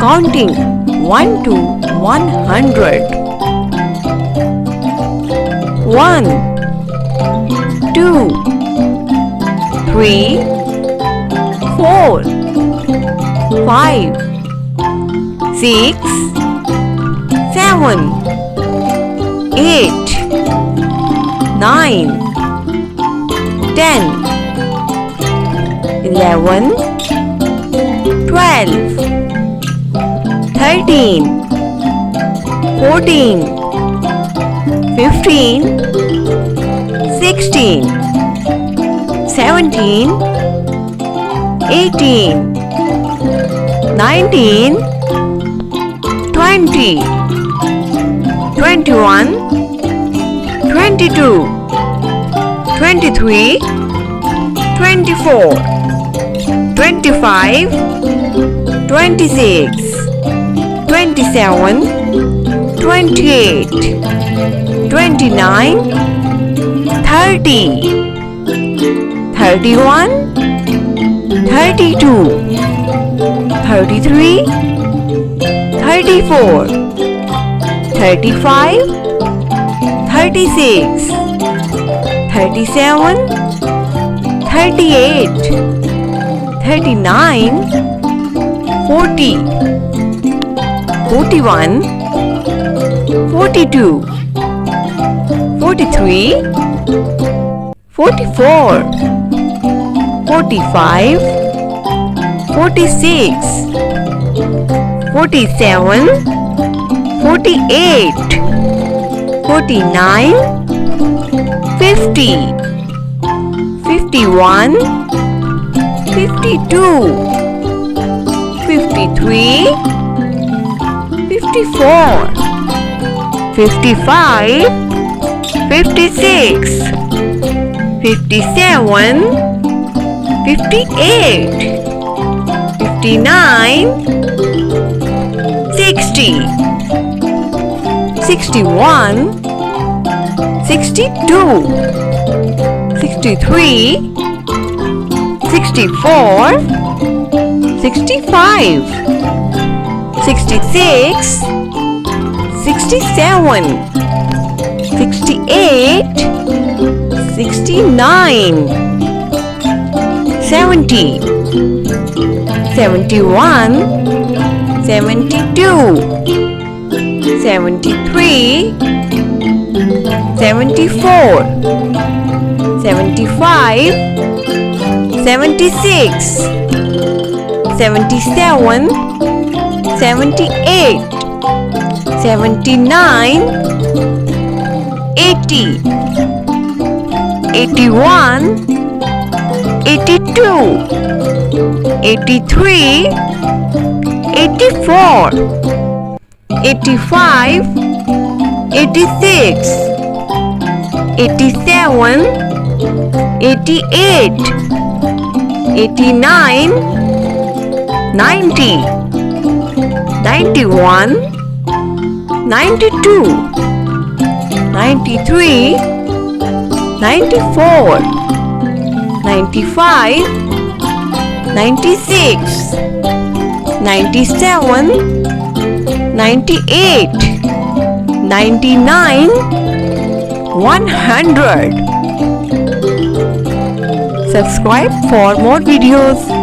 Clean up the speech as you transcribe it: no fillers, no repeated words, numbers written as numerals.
Counting 1 to 100. 1, 2, 3, 4, 5, 6, 7, 8, 9, 10, 11, 12, 13, 14, 15, 16, 17, 18, 19, 20, 21, 22, 23, 24, 25, 26, 27, 28, 29, 30, 31, 32, 33, 34, 35, 36, 37, 38, 39, 40, 41, 42, 43, 44, 45, 46, 47, 48, 49, 50, 51, 52, 53, 54, 55, 56, 57, 58, 59, 60, 61, 62, 63, 64, 65, 66, 67, 68, 69, 70, 71, 72, 73, 74, 75, 76, 77, 78, 79, 80, 81, 82, 83, 84, 85, 86, 87, 88, 89, 90, 91, 92, 93, 94, 95, 96, 97, 98, 99, 100. Subscribe for more videos.